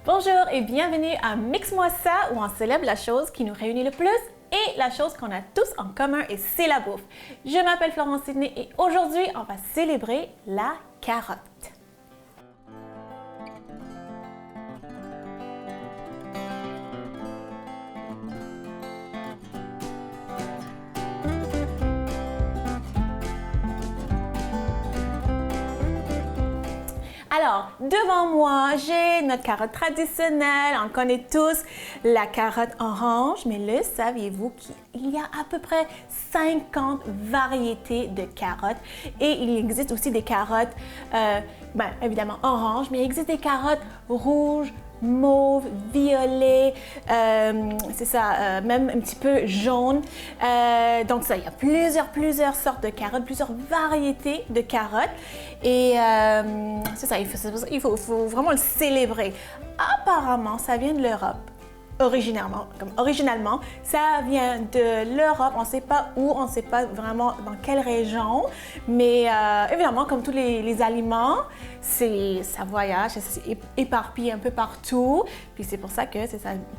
Bonjour et bienvenue à Mix-moi ça où on célèbre la chose qui nous réunit le plus et la chose qu'on a tous en commun et c'est la bouffe. Je m'appelle Florence Sidney et aujourd'hui on va célébrer la carotte. Alors, devant moi, j'ai notre carotte traditionnelle. On connaît tous la carotte orange, mais le saviez-vous qu'il y a à peu près 50 variétés de carottes et il existe aussi des carottes, évidemment orange, mais il existe des carottes rouges, mauve, violet, c'est ça, même un petit peu jaune. Donc ça, il y a plusieurs sortes de carottes, plusieurs variétés de carottes. Et c'est ça, il faut vraiment le célébrer. Apparemment, ça vient de l'Europe. Originalement, ça vient de l'Europe. On ne sait pas où, on ne sait pas vraiment dans quelle région, mais évidemment, comme tous les aliments, ça voyage, c'est éparpillé un peu partout. Puis c'est pour ça que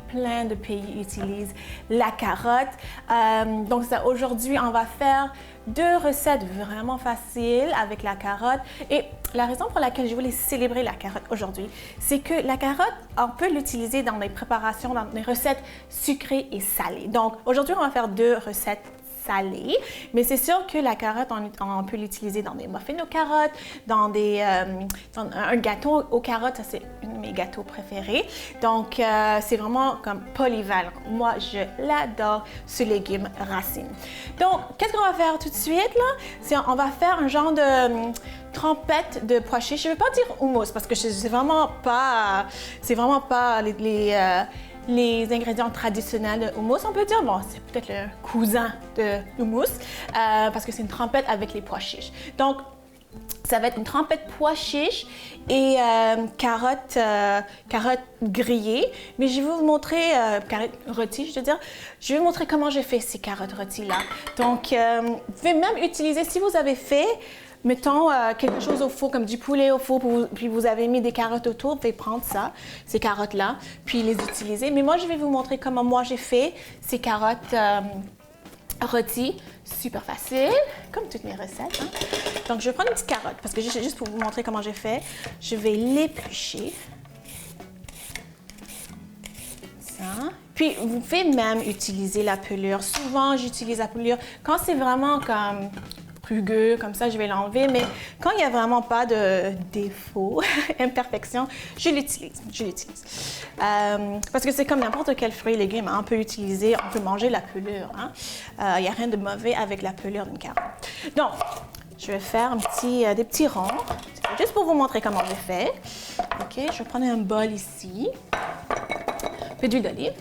plein de pays utilisent la carotte. Donc ça, aujourd'hui, on va faire 2 recettes vraiment faciles avec la carotte. Et la raison pour laquelle je voulais célébrer la carotte aujourd'hui, c'est que la carotte, on peut l'utiliser dans des préparations, dans des recettes sucrées et salées. Donc aujourd'hui, on va faire 2 recettes salées, mais c'est sûr que la carotte, on peut l'utiliser dans des muffins aux carottes, dans un gâteau aux carottes, ça c'est un de mes gâteaux préférés. Donc c'est vraiment comme polyvalent. Moi, je l'adore, ce légume racine. Donc, qu'est-ce qu'on va faire tout de suite là? On va faire un genre de trempette de pois chiches. Je ne vais pas dire hummus parce que c'est vraiment pas les ingrédients traditionnels de hummus. On peut dire, bon, c'est peut-être le cousin de hummus parce que c'est une trempette avec les pois chiches. Donc, ça va être une trempette pois chiches et carottes grillées. Mais je vais vous montrer, carottes rôties, je veux dire. Je vais vous montrer comment j'ai fait ces carottes rôties-là. Donc, vous pouvez même utiliser, si vous avez fait, mettons quelque chose au four, comme du poulet au four, puis vous avez mis des carottes autour, vous pouvez prendre ça, ces carottes-là, puis les utiliser. Mais moi, je vais vous montrer comment moi j'ai fait ces carottes rôties. Super facile, comme toutes mes recettes. Hein. Donc, je vais prendre une petite carotte, parce que juste pour vous montrer comment j'ai fait, je vais l'éplucher. Ça. Puis, vous pouvez même utiliser la pelure. Souvent, j'utilise la pelure quand c'est vraiment comme rugueux, comme ça, je vais l'enlever. Mais quand il n'y a vraiment pas de défaut, imperfection, je l'utilise. Parce que c'est comme n'importe quel fruit et légume. Hein. On peut manger la pelure. Il n'y a rien de mauvais avec la pelure d'une carotte. Donc, je vais faire des petits ronds, juste pour vous montrer comment je fais. OK, je vais prendre un bol ici. Un peu d'huile d'olive.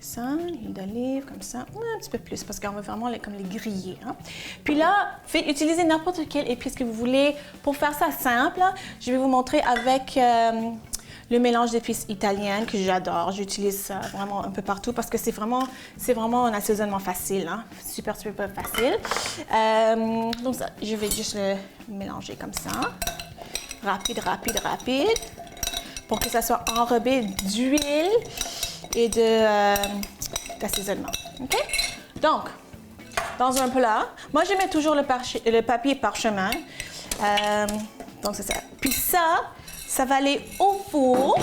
Ça, l'huile d'olive, comme ça, un petit peu plus, parce qu'on veut vraiment les griller. Hein. Puis là, utilisez n'importe quelle épice que vous voulez. Pour faire ça simple, je vais vous montrer avec le mélange d'épices italiennes que j'adore. J'utilise ça vraiment un peu partout parce que c'est vraiment un assaisonnement facile. Hein. Super facile. Donc ça, je vais juste le mélanger comme ça. Rapide. Pour que ça soit enrobé d'huile et d'assaisonnement. OK? Donc, dans un plat, moi, je mets toujours le papier parchemin. Donc, c'est ça. Puis ça va aller au four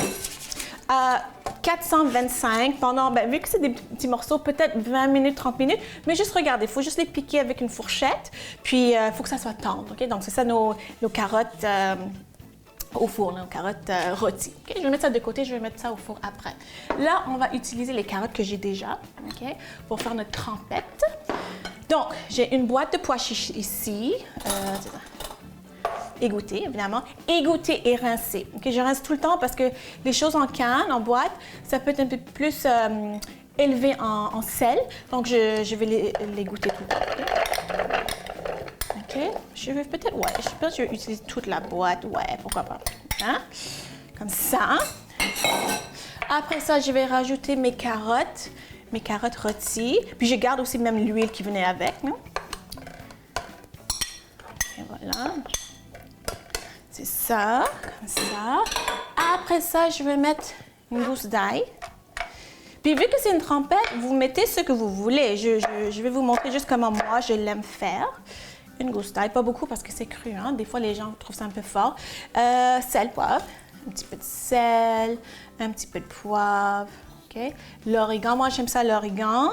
à 425 pendant, vu que c'est des petits morceaux, peut-être 20 minutes, 30 minutes, mais juste regardez, il faut juste les piquer avec une fourchette, puis il faut que ça soit tendre. OK? Donc, c'est ça nos carottes au four, nos carottes rôties. Okay? Je vais mettre ça de côté, je vais mettre ça au four après. Là, on va utiliser les carottes que j'ai déjà, okay, pour faire notre trempette. Donc, j'ai une boîte de pois chiches ici, égouttée, évidemment, égouttée et rincée. Okay? Je rince tout le temps parce que les choses en canne, en boîte, ça peut être un peu plus élevé en sel, donc je vais l'égoutter tout le temps. Okay? OK, je vais peut-être, je pense que je vais utiliser toute la boîte, pourquoi pas. Hein? Comme ça. Après ça, je vais rajouter mes carottes rôties. Puis je garde aussi même l'huile qui venait avec. Non? Et voilà. C'est ça, comme ça. après ça, je vais mettre une gousse d'ail. Puis vu que c'est une trempette, vous mettez ce que vous voulez. Je vais vous montrer juste comment moi je l'aime faire. Une gousse d'ail, pas beaucoup parce que c'est cru, hein? Des fois les gens trouvent ça un peu fort. Sel, poivre, un petit peu de sel, un petit peu de poivre. Okay? L'origan, moi j'aime ça l'origan.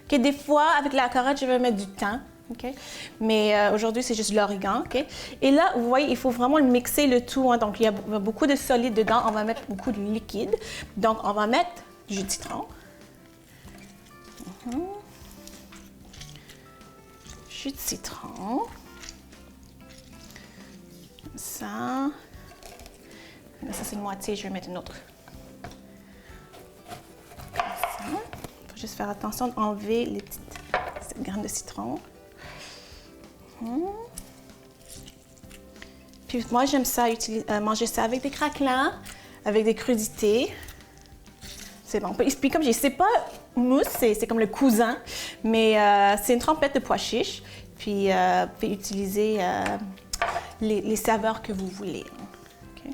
Okay? Des fois avec la carotte, je vais mettre du thym. Okay? Mais aujourd'hui, c'est juste l'origan. Okay? Et là, vous voyez, il faut vraiment mixer le tout. Hein? Donc, il y a beaucoup de solide dedans. On va mettre beaucoup de liquide. Donc, on va mettre du jus de citron. Jus de citron. Comme ça. Là, ça, c'est une moitié. Je vais mettre une autre. Comme ça. Il faut juste faire attention d'enlever les petites graines de citron. Puis moi, j'aime ça, manger ça avec des craquelins, avec des crudités. C'est bon. Puis comme je dis, c'est pas mousse, c'est comme le cousin, mais c'est une trempette de pois chiches. Puis vous pouvez utiliser les saveurs que vous voulez. OK,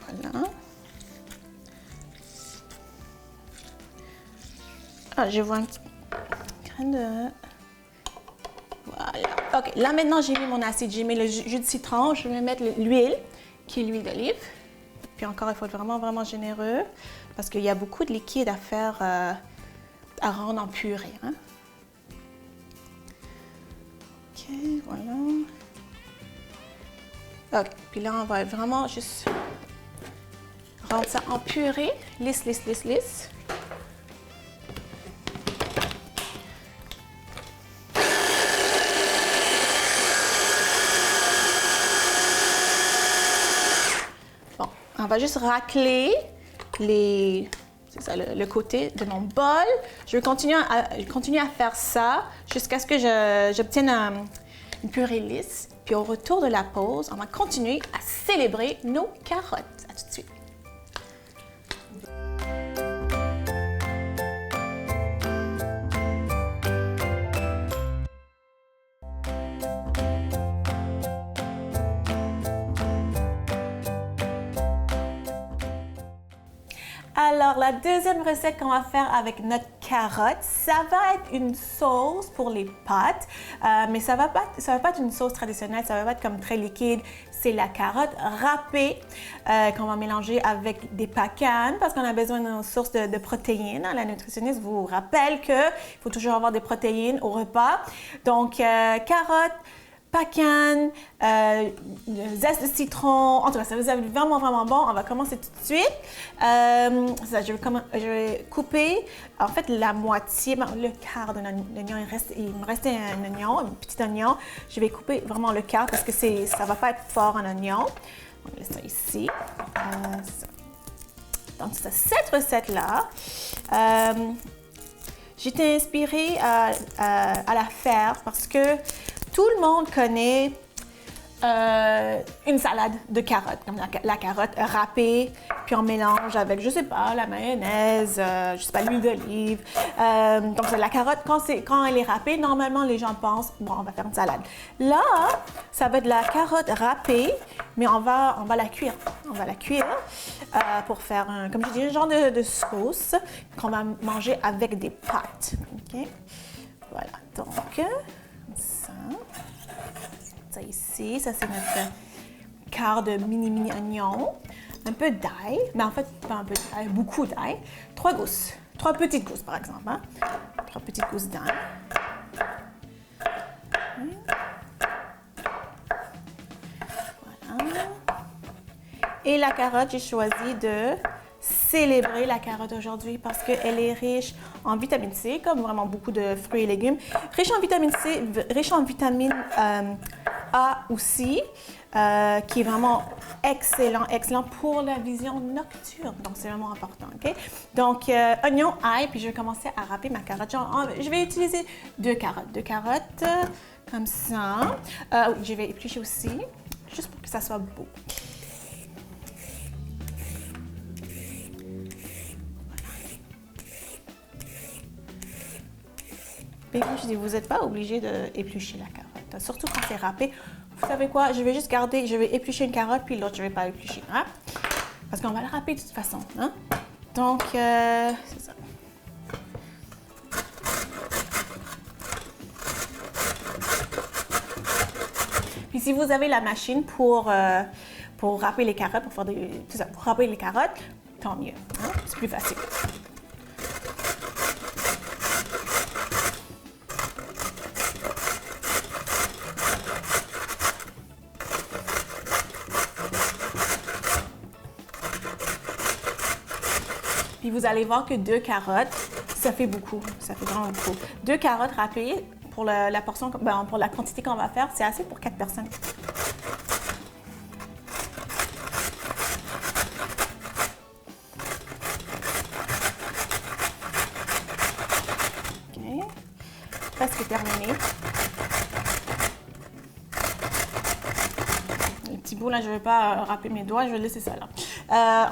voilà. Ah, je vois un petit grain de... Voilà. OK, là maintenant, j'ai mis mon acide, j'ai mis le jus de citron, je vais mettre l'huile, qui est l'huile d'olive. Puis encore, il faut être vraiment, vraiment généreux parce qu'il y a beaucoup de liquide à faire, à rendre en purée. Hein? OK, voilà. OK, puis là, on va vraiment juste rendre ça en purée, lisse, lisse, lisse, lisse. On va juste racler c'est ça, le côté de mon bol. Je vais continuer à faire ça jusqu'à ce que j'obtienne une purée lisse. Puis au retour de la pause, on va continuer à célébrer nos carottes. À tout de suite. Alors, la deuxième recette qu'on va faire avec notre carotte, ça va être une sauce pour les pâtes, mais ça va pas être une sauce traditionnelle, ça va pas être comme très liquide. C'est la carotte râpée qu'on va mélanger avec des pacanes parce qu'on a besoin d'une source de protéines. La nutritionniste vous rappelle qu'il faut toujours avoir des protéines au repas. Donc, carotte, pacane, zeste de citron, en tout cas, ça vous être vraiment, vraiment bon. On va commencer tout de suite. Je vais couper, en fait, la moitié, le quart d'un oignon. Il me restait un oignon, un petit oignon. Je vais couper vraiment le quart parce que ça va pas être fort en oignon. On laisse ça ici. Donc, c'est cette recette-là. J'étais inspirée à la faire parce que tout le monde connaît une salade de carottes, comme la carotte râpée, puis on mélange avec, je sais pas, la mayonnaise, je sais pas, l'huile d'olive. Donc la carotte, quand elle est râpée, normalement les gens pensent, bon, on va faire une salade. Là, ça va être de la carotte râpée, mais on va la cuire. On va la cuire pour faire, comme je dis, un genre de sauce qu'on va manger avec des pâtes. Okay? Voilà, donc... Ça ici, ça c'est notre quart de mini oignon, un peu d'ail, mais en fait pas un peu d'ail, beaucoup d'ail, 3 petites gousses par exemple, hein? 3 petites gousses d'ail. Voilà. Et la carotte, j'ai choisi de célébrer la carotte aujourd'hui parce qu'elle est riche en vitamine C, comme vraiment beaucoup de fruits et légumes. Riche en vitamine C, riche en vitamine A aussi, qui est vraiment excellent pour la vision nocturne. Donc, c'est vraiment important, OK? Donc, oignon, ail, puis je vais commencer à râper ma carotte. Je vais utiliser 2 carottes, comme ça. Je vais éplucher aussi, juste pour que ça soit beau. Et comme je dis, vous n'êtes pas obligé d'éplucher la carotte, surtout quand c'est râpé. Vous savez quoi? Je vais éplucher une carotte, puis l'autre, je ne vais pas éplucher. Hein? parce qu'on va le râper de toute façon. Hein? Donc, c'est ça. Puis si vous avez la machine pour râper les carottes, pour faire tout ça, pour râper les carottes, tant mieux. Hein? C'est plus facile. Puis vous allez voir que 2 carottes, ça fait beaucoup. Ça fait vraiment beaucoup. 2 carottes râpées pour la portion, pour la quantité qu'on va faire, c'est assez pour 4 personnes. OK. Presque terminé. Les petits bouts là, je ne vais pas râper mes doigts, je vais laisser ça là.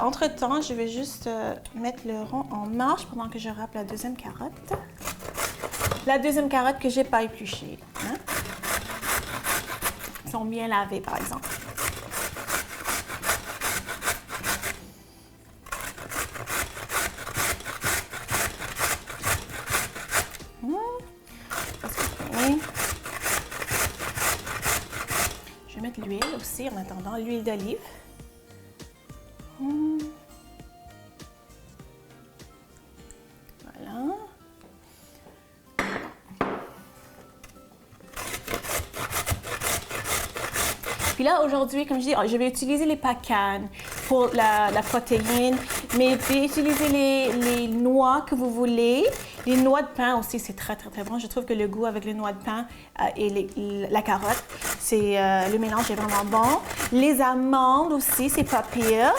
Entre-temps, je vais juste mettre le rond en marche pendant que je râpe la deuxième carotte. La deuxième carotte que je n'ai pas épluchée. Hein? Ils sont bien lavés, par exemple. Je vais mettre l'huile aussi en attendant, l'huile d'olive. Voilà. Puis là, aujourd'hui, comme je dis, je vais utiliser les pacanes pour la protéine, mais vous pouvez utiliser les noix que vous voulez. Les noix de pain aussi, c'est très, très, très bon. Je trouve que le goût avec les noix de pain et la carotte, le mélange est vraiment bon. Les amandes aussi, c'est pas pire.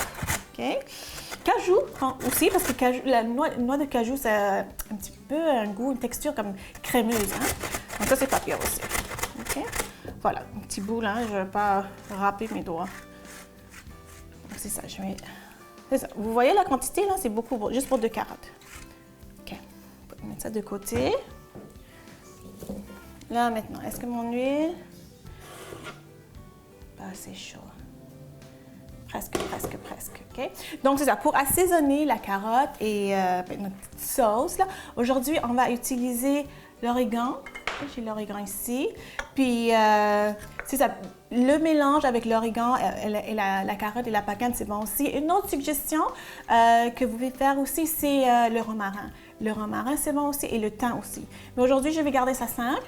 Okay. Cajou aussi, parce que la noix de cajou, ça a un petit peu un goût, une texture comme crémeuse. Hein? Donc ça, c'est pas pire aussi. Okay. Voilà, un petit bout là, je ne vais pas râper mes doigts. C'est ça, je mets... C'est ça. Vous voyez la quantité là, c'est beaucoup, juste pour 2 carottes. OK, on va mettre ça de côté. Là maintenant, est-ce que mon huile... Pas assez chaud. Presque, OK? Donc, c'est ça. Pour assaisonner la carotte et notre petite sauce, là, aujourd'hui, on va utiliser l'origan. J'ai l'origan ici. Puis, c'est ça. Le mélange avec l'origan et la carotte et la pacane, c'est bon aussi. Une autre suggestion que vous pouvez faire aussi, c'est le romarin. Le romarin, c'est bon aussi et le thym aussi. Mais aujourd'hui, je vais garder ça simple.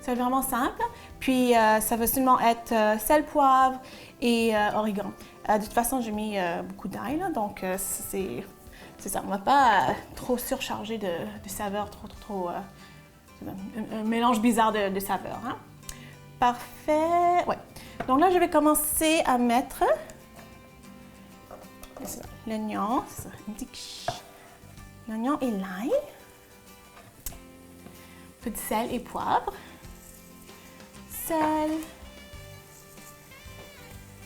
C'est vraiment simple. Puis, ça va seulement être sel, poivre et origan. De toute façon, j'ai mis beaucoup d'ail, donc c'est ça. On ne va pas trop surcharger de saveurs, trop un mélange bizarre de saveurs. Hein? Parfait. Ouais. Donc là, je vais commencer à mettre l'oignon, l'oignon et l'ail, un peu de sel et poivre. Sel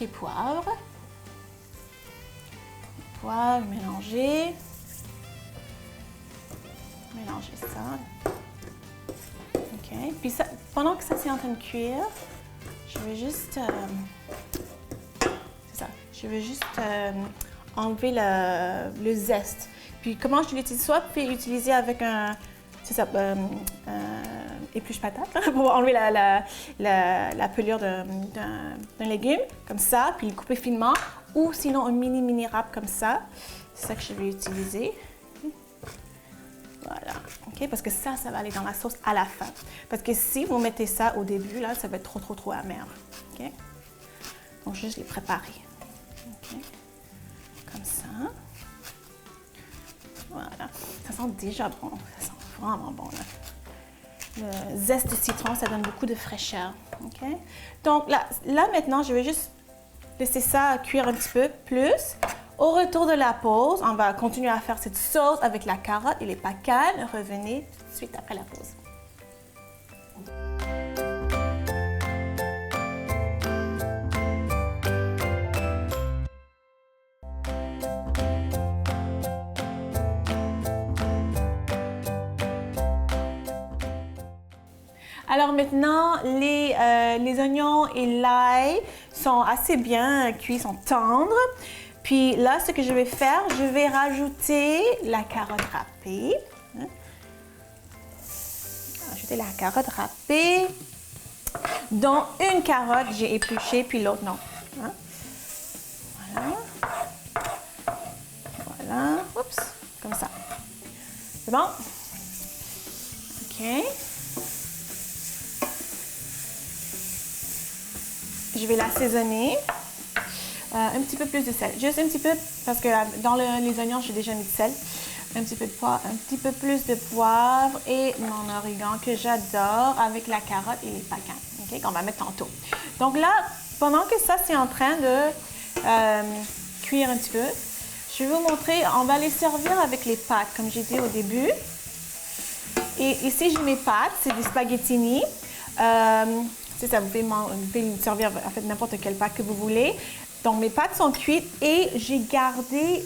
et poivre. Poivre, mélanger. Mélanger ça. OK. Puis ça, pendant que ça c'est en train de cuire, je vais juste... c'est ça. Je vais juste enlever le zeste. Puis comment je l'utilise? Soit vous pouvez l'utiliser avec un... C'est ça, épluche patate, hein, pour enlever la pelure d'un légume, comme ça, puis le couper finement, ou sinon un mini râpe comme ça. C'est ça que je vais utiliser. Voilà, OK, parce que ça va aller dans la sauce à la fin. Parce que si vous mettez ça au début, là, ça va être trop amer. OK? Donc, juste les préparer. OK? Comme ça. Voilà. Ça sent déjà bon. Ça sent vraiment bon, là. Le zeste de citron, ça donne beaucoup de fraîcheur. OK? Donc, là maintenant, je vais juste laisser ça cuire un petit peu plus. Au retour de la pause, on va continuer à faire cette sauce avec la carotte et les pacanes. Revenez tout de suite après la pause. Alors maintenant, les oignons et l'ail sont assez bien cuits, sont tendres. Puis là, ce que je vais faire, je vais rajouter la carotte râpée. Hein. Ajouter la carotte râpée. Dont une carotte, j'ai épluché, puis l'autre, non. Hein. Voilà. Voilà. Oups. Comme ça. C'est bon? OK. Je vais l'assaisonner. Un petit peu plus de sel. Juste un petit peu, parce que dans les oignons, j'ai déjà mis de sel. Un petit peu de poivre, un petit peu plus de poivre et mon origan que j'adore avec la carotte et les pacans, OK, qu'on va mettre tantôt. Donc là, pendant que ça, c'est en train de cuire un petit peu, je vais vous montrer, on va les servir avec les pâtes, comme j'ai dit au début. Et ici, j'ai mes pâtes, c'est des spaghettini. C'est ça, vous pouvez les servir en fait n'importe quelle pâte que vous voulez. Donc, mes pâtes sont cuites et j'ai gardé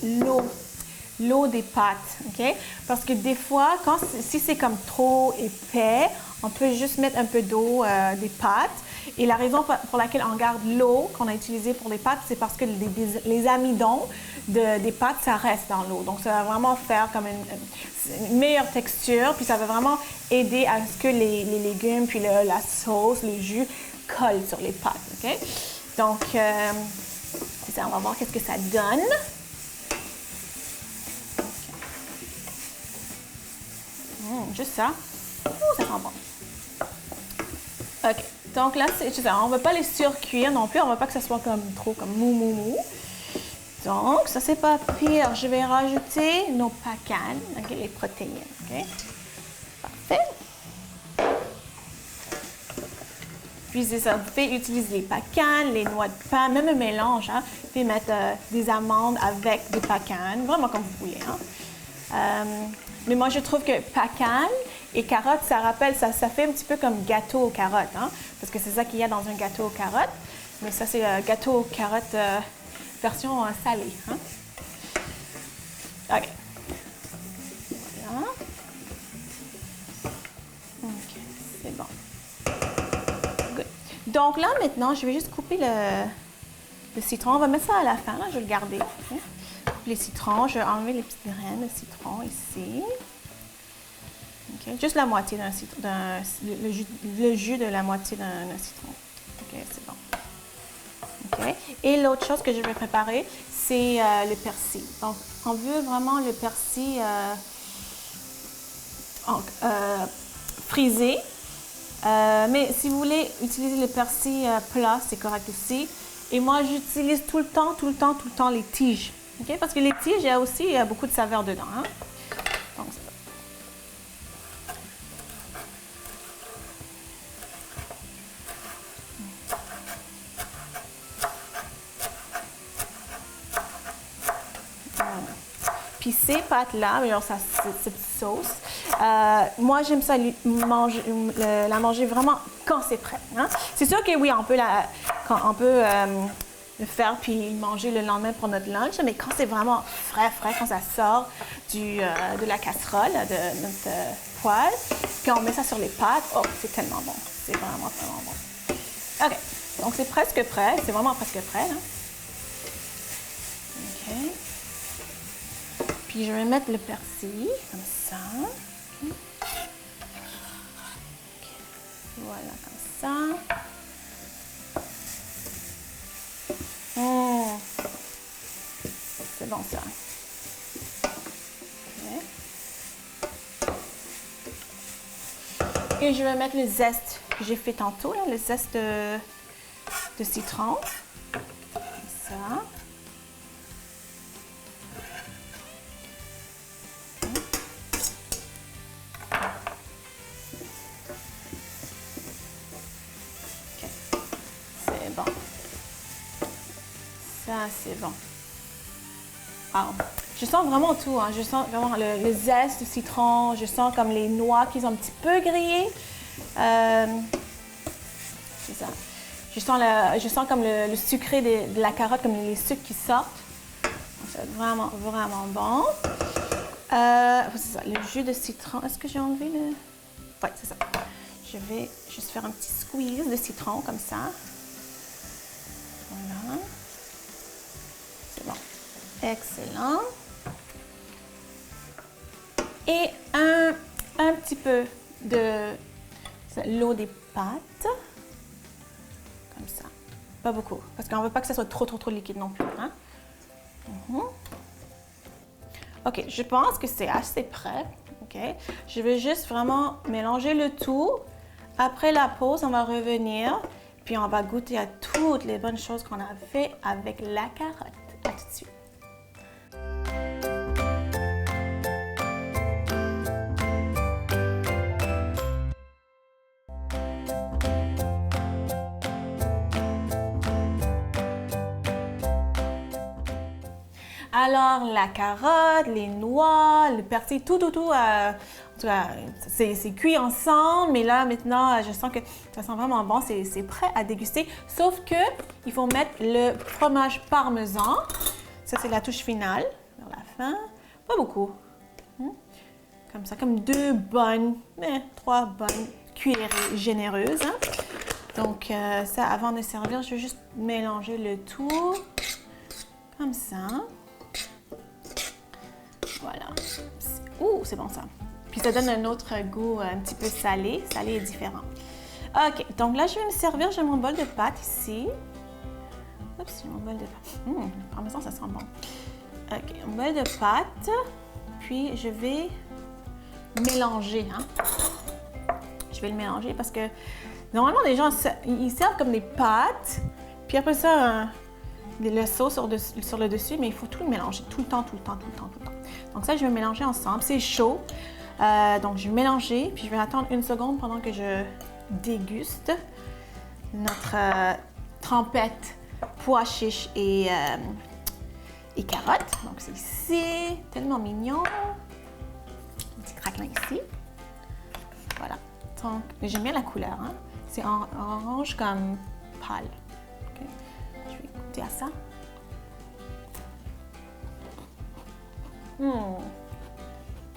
l'eau des pâtes, OK? Parce que des fois, si c'est comme trop épais, on peut juste mettre un peu d'eau des pâtes. Et la raison pour laquelle on garde l'eau qu'on a utilisée pour les pâtes, c'est parce que les amidons des pâtes, ça reste dans l'eau. Donc, ça va vraiment faire comme une meilleure texture, puis ça va vraiment aider à ce que les légumes, puis la sauce, le jus collent sur les pâtes, OK? Donc, c'est ça, on va voir qu'est-ce que ça donne. Juste ça. Ça sent bon. OK. Donc là, c'est ça. On ne va pas les surcuire non plus. On ne veut pas que ça soit trop comme mou. Donc, ça, c'est pas pire. Je vais rajouter nos pacans, okay, les protéines. OK? Parfait. Puis, c'est ça. Vous pouvez utiliser les pacans, les noix de pain, même un mélange. Hein? Vous pouvez mettre des amandes avec des pacans, vraiment comme vous voulez. Hein? Mais moi, je trouve que pacane et carottes, ça fait un petit peu comme gâteau aux carottes, hein? Parce que c'est ça qu'il y a dans un gâteau aux carottes. Mais ça, c'est gâteau aux carottes version salée. Hein? OK. Voilà. OK, c'est bon. Good. Donc là, maintenant, je vais juste couper le citron. On va mettre ça à la fin, là, je vais le garder. Okay? Les citrons, je vais enlever les petites graines de citron ici. Okay. Juste la moitié d'un citron, le jus de la moitié d'un citron. OK, c'est bon. OK. Et l'autre chose que je vais préparer, c'est le persil. Donc, on veut vraiment le persil frisé. Mais si vous voulez utiliser le persil plat, c'est correct aussi. Et moi, j'utilise tout le temps les tiges. Okay? Parce que les tiges, il y a aussi beaucoup de saveur dedans. Hein? Donc, c'est voilà. Puis ces pâtes-là, genre cette sauce, moi, j'aime ça la manger vraiment quand c'est prêt. Hein? C'est sûr que oui, on peut le faire puis manger le lendemain pour notre lunch, mais quand c'est vraiment frais, quand ça sort de la casserole, de notre poêle, puis on met ça sur les pâtes, oh, c'est tellement bon. C'est vraiment bon. OK. Donc, c'est presque prêt. C'est vraiment presque prêt, là. OK. Puis, je vais mettre le persil, comme ça. Okay. Voilà, comme ça. C'est bon, ça. Okay. Et je vais mettre le zeste que j'ai fait tantôt, là, le zeste de citron. Comme ça. Bon. Ça, c'est bon. Wow. Je sens vraiment tout. Hein. Je sens vraiment le zeste du citron. Je sens comme les noix qui sont un petit peu grillées. C'est ça. Je sens comme le sucré de la carotte, comme les sucres qui sortent. C'est vraiment, vraiment bon. C'est ça, le jus de citron. Est-ce que j'ai enlevé le... Oui, c'est ça. Je vais juste faire un petit squeeze de citron comme ça. Voilà. C'est bon. Excellent. Et un petit peu de l'eau des pâtes. Comme ça. Pas beaucoup, parce qu'on ne veut pas que ça soit trop liquide non plus. Hein? OK, je pense que c'est assez prêt. OK? Je vais juste vraiment mélanger le tout. Après la pause, on va revenir, puis on va goûter à toutes les bonnes choses qu'on a fait avec la carotte. À tout de suite. Alors, la carotte, les noix, le persil, tout, en tout cas, c'est cuit ensemble, mais là, maintenant, je sens que ça sent vraiment bon, c'est prêt à déguster, sauf que il faut mettre le fromage parmesan. Ça, c'est la touche finale, vers la fin. Pas beaucoup. Comme ça, comme 3 bonnes cuillerées généreuses. Hein? Donc, ça, avant de servir, je vais juste mélanger le tout, comme ça. Voilà. Ouh, c'est bon ça. Puis ça donne un autre goût un petit peu salé. Salé est différent. OK, donc là, je vais me servir. J'ai mon bol de pâtes ici. Oups, j'ai mon bol de pâtes. Le parmesan, ça sent bon. OK, mon bol de pâtes. Puis, je vais mélanger. Hein? Je vais le mélanger parce que normalement, les gens, ils servent comme des pâtes. Puis après ça, le sauce sur le dessus, mais il faut tout le mélanger. Tout le temps. Donc ça, je vais mélanger ensemble. C'est chaud. Donc, je vais mélanger, puis je vais attendre une seconde pendant que je déguste notre trempette pois chiches et carottes. Donc, c'est ici. Tellement mignon. Un petit craquelin ici. Voilà. Donc, j'aime bien la couleur. Hein? C'est orange comme pâle. Okay. Je vais goûter à ça.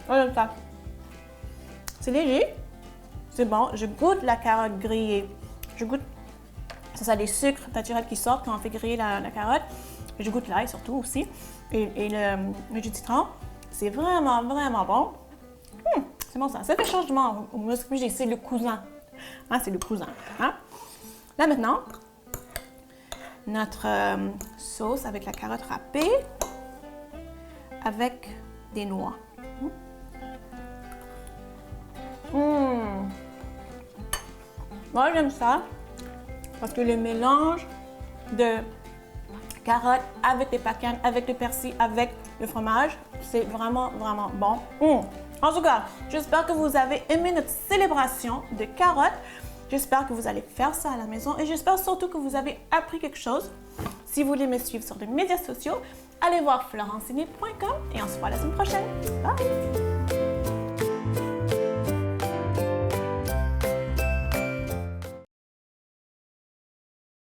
Voilà ça. C'est léger, c'est bon. Je goûte la carotte grillée. Je goûte, ça a des sucres naturels qui sortent quand on fait griller la carotte. Je goûte l'ail surtout aussi. Et le jus de citron. C'est vraiment bon. C'est bon ça. Ça fait changement. C'est le cousin. Hein, c'est le cousin. Hein? Là maintenant, notre sauce avec la carotte râpée. Avec des noix. Moi, j'aime ça parce que le mélange de carottes avec les pâtes, avec le persil, avec le fromage, c'est vraiment bon. En tout cas, j'espère que vous avez aimé notre célébration de carottes. J'espère que vous allez faire ça à la maison et j'espère surtout que vous avez appris quelque chose. Si vous voulez me suivre sur les médias sociaux, allez voir florenceinet.com et on se voit la semaine prochaine. Bye!